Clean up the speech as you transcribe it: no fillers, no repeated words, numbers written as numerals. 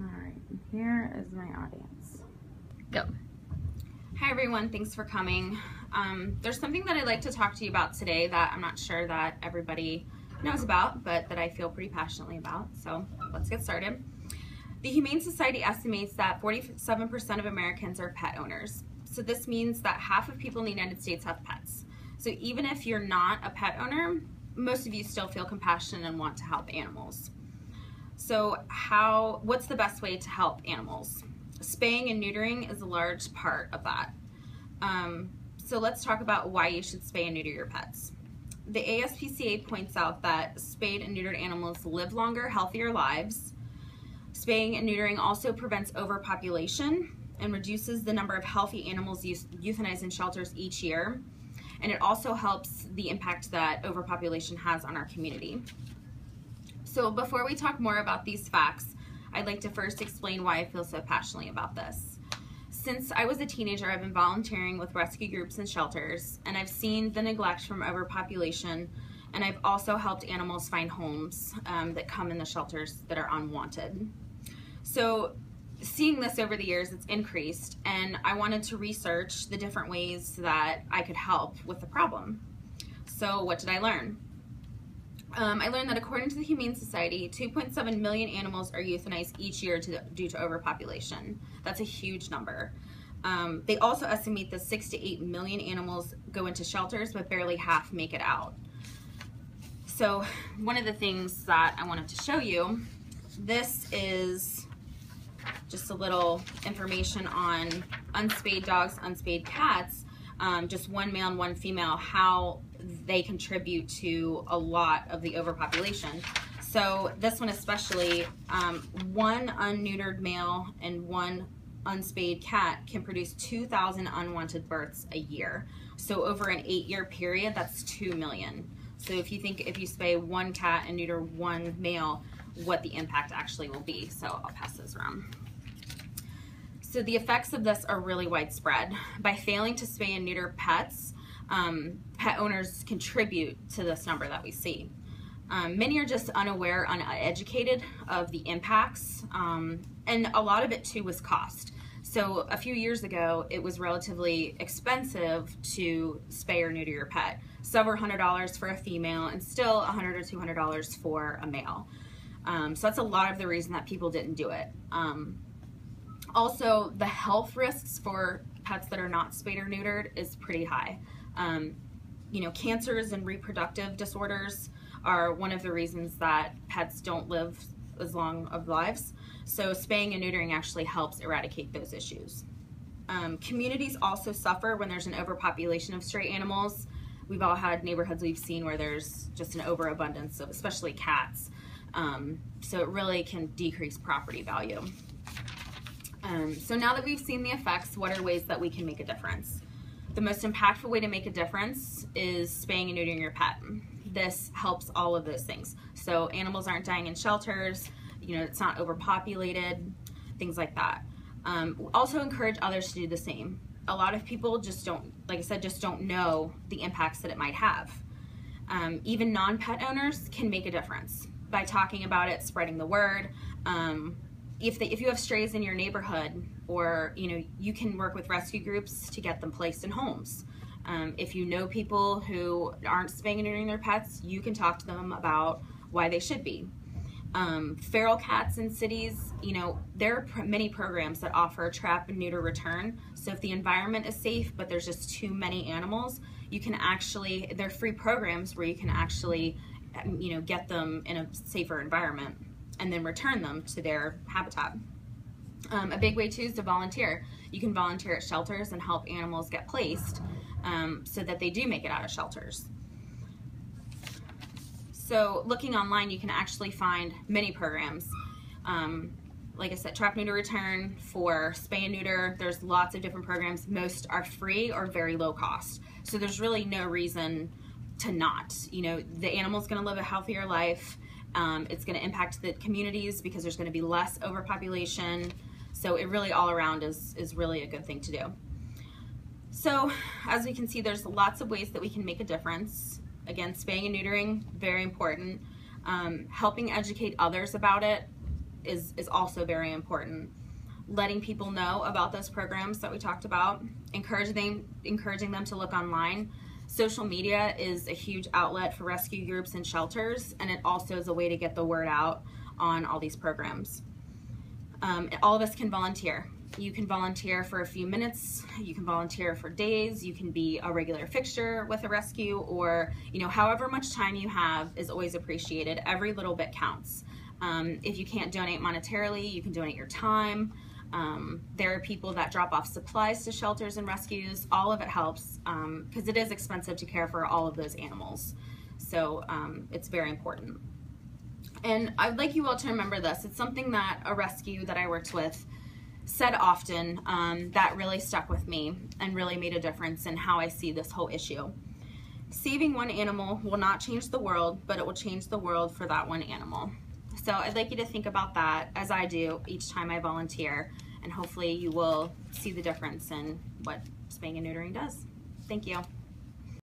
All right, here is my audience. Go. Hi everyone, thanks for coming. There's something that I'd like to talk to you about today that I'm not sure that everybody knows about, but that I feel pretty passionately about, so let's get started. The Humane Society estimates that 47% of Americans are pet owners. So this means that half of people in the United States have pets. So even if you're not a pet owner, most of you still feel compassion and want to help animals. So what's the best way to help animals? Spaying and neutering is a large part of that. So let's talk about why you should spay and neuter your pets. The ASPCA points out that spayed and neutered animals live longer, healthier lives. Spaying and neutering also prevents overpopulation and reduces the number of healthy animals euthanized in shelters each year. And it also helps the impact that overpopulation has on our community. So before we talk more about these facts, I'd like to first explain why I feel so passionately about this. Since I was a teenager, I've been volunteering with rescue groups and shelters, and I've seen the neglect from overpopulation, and I've also helped animals find homes that come in the shelters that are unwanted. So seeing this over the years, it's increased, and I wanted to research the different ways that I could help with the problem. So what did I learn? I learned that according to the Humane Society, 2.7 million animals are euthanized each year due to overpopulation. That's a huge number. They also estimate that 6 to 8 million animals go into shelters, but barely half make it out. So one of the things that I wanted to show you, this is just a little information on unspayed dogs, unspayed cats, just one male and one female, how they contribute to a lot of the overpopulation. So this one especially, one unneutered male and one unspayed cat can produce 2,000 unwanted births a year. So over an 8-year period, that's 2 million. So if you spay one cat and neuter one male, what the impact actually will be. So I'll pass this around. So the effects of this are really widespread. By failing to spay and neuter pets, pet owners contribute to this number that we see. Many are just unaware, uneducated of the impacts, and a lot of it too was cost. So a few years ago, it was relatively expensive to spay or neuter your pet. Several $100s for a female and still $100 or $200 for a male. So that's a lot of the reason that people didn't do it. Also, the health risks for pets that are not spayed or neutered is pretty high. Cancers and reproductive disorders are one of the reasons that pets don't live as long of lives. So spaying and neutering actually helps eradicate those issues. Communities also suffer when there's an overpopulation of stray animals. We've all had neighborhoods we've seen where there's just an overabundance of especially cats. So it really can decrease property value. So now that we've seen the effects, what are ways that we can make a difference? The most impactful way to make a difference is spaying and neutering your pet. This helps all of those things. So animals aren't dying in shelters, it's not overpopulated, things like that. Also encourage others to do the same. A lot of people just don't, like I said, just don't know the impacts that it might have. Even non-pet owners can make a difference by talking about it, spreading the word. If you have strays in your neighborhood, or you can work with rescue groups to get them placed in homes. If you know people who aren't spaying and neutering their pets, you can talk to them about why they should be. Feral cats in cities, there are many programs that offer trap and neuter return. So if the environment is safe, but there's just too many animals, they're free programs where you can actually, get them in a safer environment and then return them to their habitat. A big way too is to volunteer. You can volunteer at shelters and help animals get placed so that they do make it out of shelters. So looking online, you can actually find many programs. Like I said, trap, neuter, return for spay and neuter. There's lots of different programs. Most are free or very low cost. So there's really no reason to not. The animal's gonna live a healthier life. It's gonna impact the communities because there's gonna be less overpopulation. So it really all around is really a good thing to do. So as we can see, there's lots of ways that we can make a difference. Again, spaying and neutering, very important. Helping educate others about it, is also very important. Letting people know about those programs that we talked about, encouraging them to look online. Social media is a huge outlet for rescue groups and shelters, and it also is a way to get the word out on all these programs. All of us can volunteer. You can volunteer for a few minutes, you can volunteer for days, you can be a regular fixture with a rescue, or however much time you have is always appreciated. Every little bit counts. If you can't donate monetarily, you can donate your time. There are people that drop off supplies to shelters and rescues. All of it helps because it is expensive to care for all of those animals. So it's very important. And I'd like you all to remember this. It's something that a rescue that I worked with said often that really stuck with me and really made a difference in how I see this whole issue. Saving one animal will not change the world, but it will change the world for that one animal. So I'd like you to think about that as I do each time I volunteer, and hopefully you will see the difference in what spaying and neutering does. Thank you.